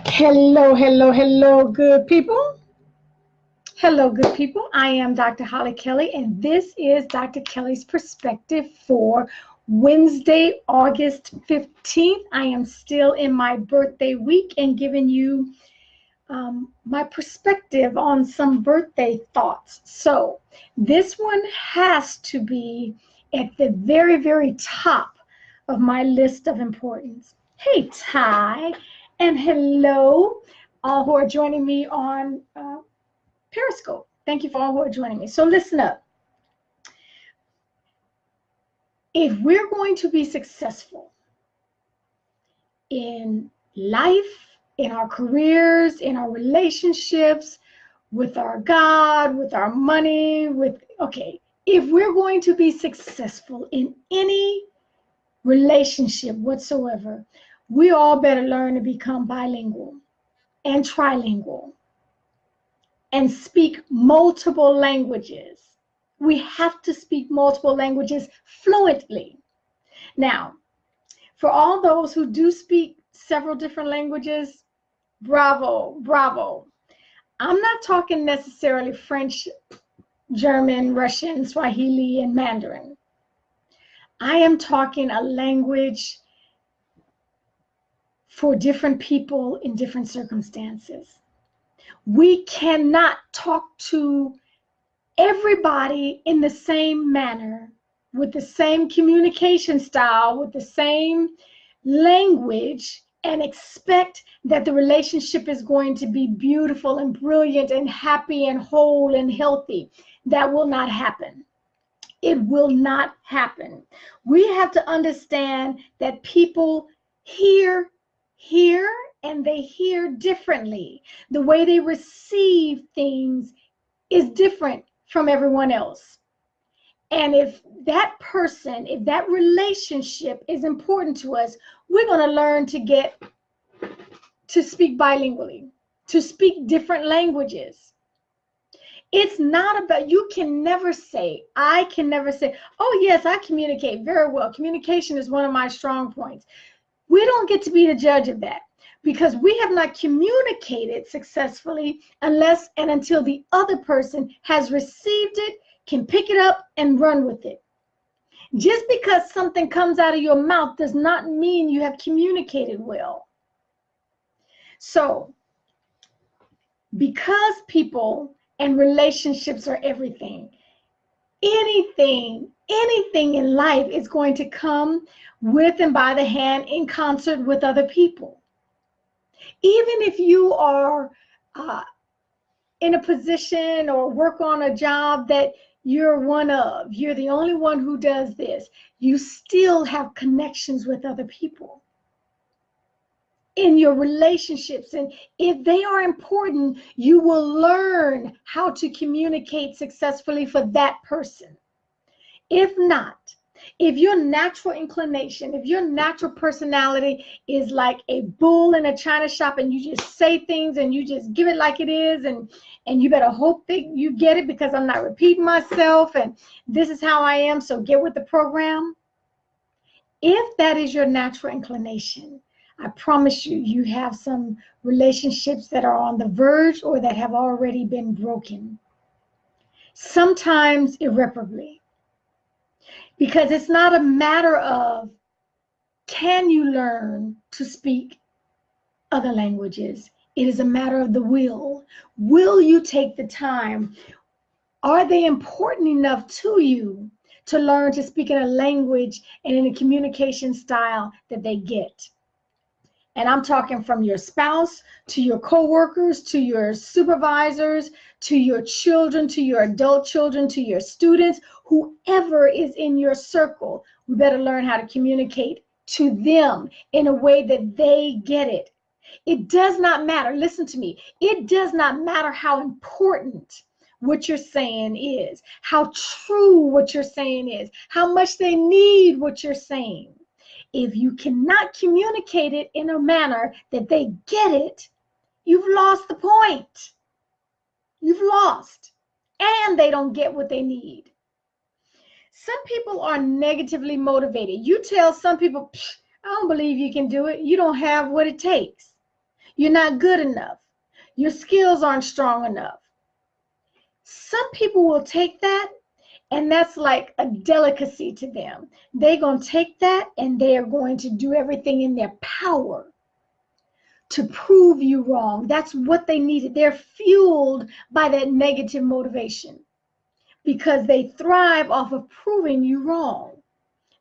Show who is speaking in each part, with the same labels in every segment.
Speaker 1: Hello, hello, hello, good people. Hello, good people. I am Dr. Hollie Kelly, and this is Dr. Kelly's perspective for Wednesday, August 15th. I am still in my birthday week and giving you my perspective on some birthday thoughts. So, this one has to be at the very, very top of my list of importance. Hey, Ty, and hello, all who are joining me on Periscope. Thank you for all who are joining me. So listen up. If we're going to be successful in life, in our careers, in our relationships, with our God, with our money, if we're going to be successful in any relationship whatsoever, we all better learn to become bilingual and trilingual and speak multiple languages. We have to speak multiple languages fluently. Now, for all those who do speak several different languages, bravo, bravo. I'm not talking necessarily French, German, Russian, Swahili, and Mandarin. I am talking a language for different people in different circumstances. We cannot talk to everybody in the same manner, with the same communication style, with the same language, and expect that the relationship is going to be beautiful and brilliant and happy and whole and healthy. That will not happen. It will not happen. We have to understand that people hear, and they hear differently. The way they receive things is different from everyone else. And if that person, if that relationship is important to us, we're going to learn to speak bilingually, to speak different languages. It's not about, I can never say, oh yes, I communicate very well. Communication is one of my strong points. We don't get to be the judge of that, because we have not communicated successfully unless and until the other person has received it, can pick it up and run with it. Just because something comes out of your mouth does not mean you have communicated well. So, because people and relationships are everything, anything in life is going to come with and by the hand in concert with other people. Even if you are in a position or work on a job that you're the only one who does this, you still have connections with other people in your relationships. And if they are important, you will learn how to communicate successfully for that person. If not, if your natural inclination, if your natural personality is like a bull in a china shop and you just say things and you just give it like it is, and you better hope that you get it because I'm not repeating myself and this is how I am, so get with the program. If that is your natural inclination, I promise you, you have some relationships that are on the verge or that have already been broken. Sometimes irreparably. Because it's not a matter of, can you learn to speak other languages? It is a matter of the will. Will you take the time? Are they important enough to you to learn to speak in a language and in a communication style that they get? And I'm talking from your spouse, to your coworkers, to your supervisors, to your children, to your adult children, to your students, whoever is in your circle. We better learn how to communicate to them in a way that they get it. It does not matter. Listen to me. It does not matter how important what you're saying is, how true what you're saying is, how much they need what you're saying. If you cannot communicate it in a manner that they get it, you've lost the point. You've lost. And they don't get what they need. Some people are negatively motivated. You tell some people, I don't believe you can do it. You don't have what it takes. You're not good enough. Your skills aren't strong enough. Some people will take that, and that's like a delicacy to them. They're going to take that and they are going to do everything in their power to prove you wrong. That's what they needed. They're fueled by that negative motivation because they thrive off of proving you wrong.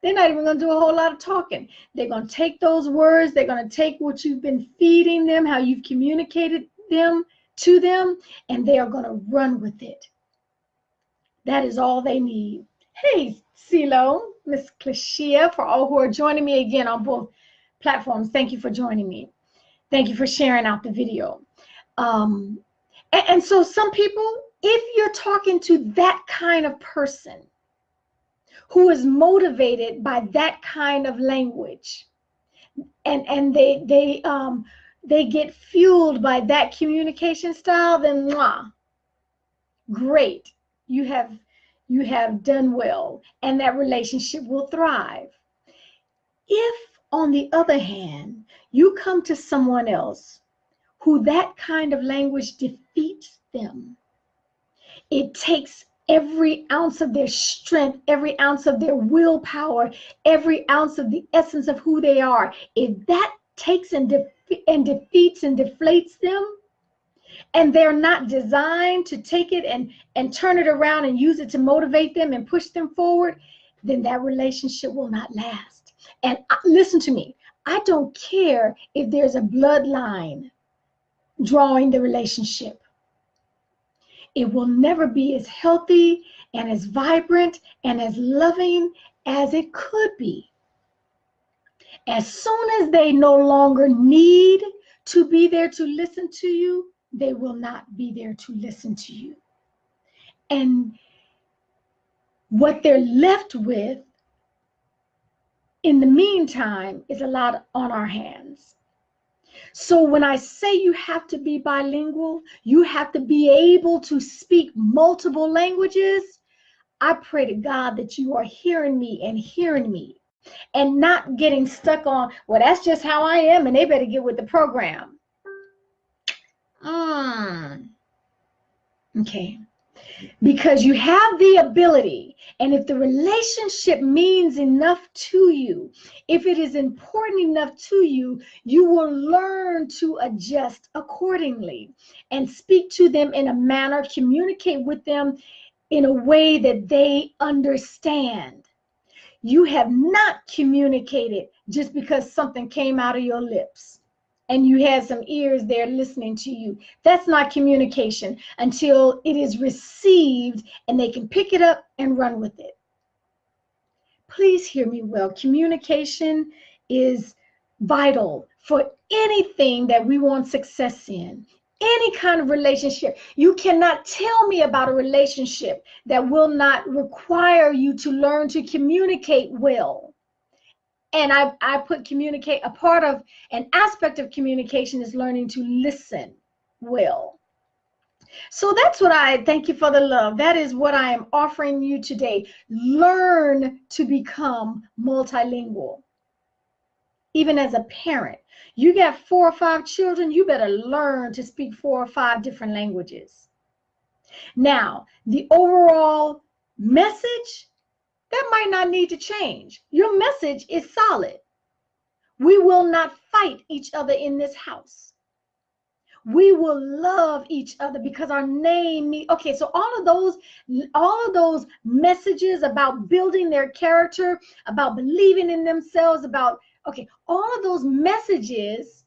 Speaker 1: They're not even going to do a whole lot of talking. They're going to take those words. They're going to take what you've been feeding them, how you've communicated them to them, and they are going to run with it. That is all they need. Hey, CeeLo, Miss Clishia, for all who are joining me again on both platforms, thank you for joining me. Thank you for sharing out the video. And so some people, if you're talking to that kind of person who is motivated by that kind of language, and they get fueled by that communication style, then great. You have done well, and that relationship will thrive. If, on the other hand, you come to someone else who that kind of language defeats them, it takes every ounce of their strength, every ounce of their willpower, every ounce of the essence of who they are. If that takes and defeats and deflates them, and they're not designed to take it and turn it around and use it to motivate them and push them forward, then that relationship will not last. And listen to me, I don't care if there's a bloodline drawing the relationship. It will never be as healthy and as vibrant and as loving as it could be. As soon as they no longer need to be there to listen to you, they will not be there to listen to you. And what they're left with in the meantime is a lot on our hands. So when I say you have to be bilingual, you have to be able to speak multiple languages, I pray to God that you are hearing me and not getting stuck on, well, that's just how I am and they better get with the program. Okay. Because you have the ability, and if the relationship means enough to you, if it is important enough to you, you will learn to adjust accordingly and speak to them in a manner, communicate with them in a way that they understand. You have not communicated just because something came out of your lips and you had some ears there listening to you. That's not communication until it is received and they can pick it up and run with it. Please hear me well. Communication is vital for anything that we want success in. Any kind of relationship. You cannot tell me about a relationship that will not require you to learn to communicate well. And I put communicate, a part of an aspect of communication is learning to listen well. So that's what thank you for the love. That is what I am offering you today. Learn to become multilingual. Even as a parent, you got 4 or 5 children, you better learn to speak 4 or 5 different languages. Now, the overall message, that might not need to change. Your message is solid. We will not fight each other in this house. We will love each other because our name okay, so all of those messages about building their character, about believing in themselves, about all of those messages,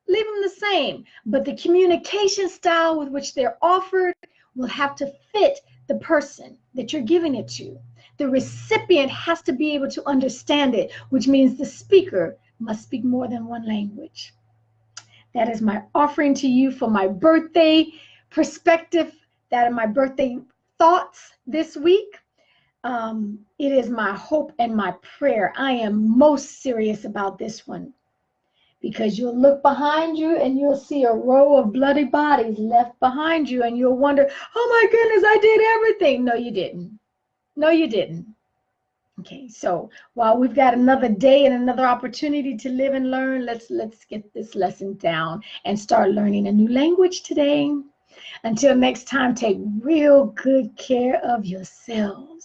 Speaker 1: leave them the same, but the communication style with which they're offered will have to fit the person that you're giving it to. The recipient has to be able to understand it, which means the speaker must speak more than one language. That is my offering to you for my birthday perspective, that are my birthday thoughts this week. It is my hope and my prayer. I am most serious about this one, because you'll look behind you and you'll see a row of bloody bodies left behind you, and you'll wonder, oh my goodness, I did everything. No, you didn't. No, you didn't. Okay, so while we've got another day and another opportunity to live and learn, let's get this lesson down and start learning a new language today. Until next time, take real good care of yourself.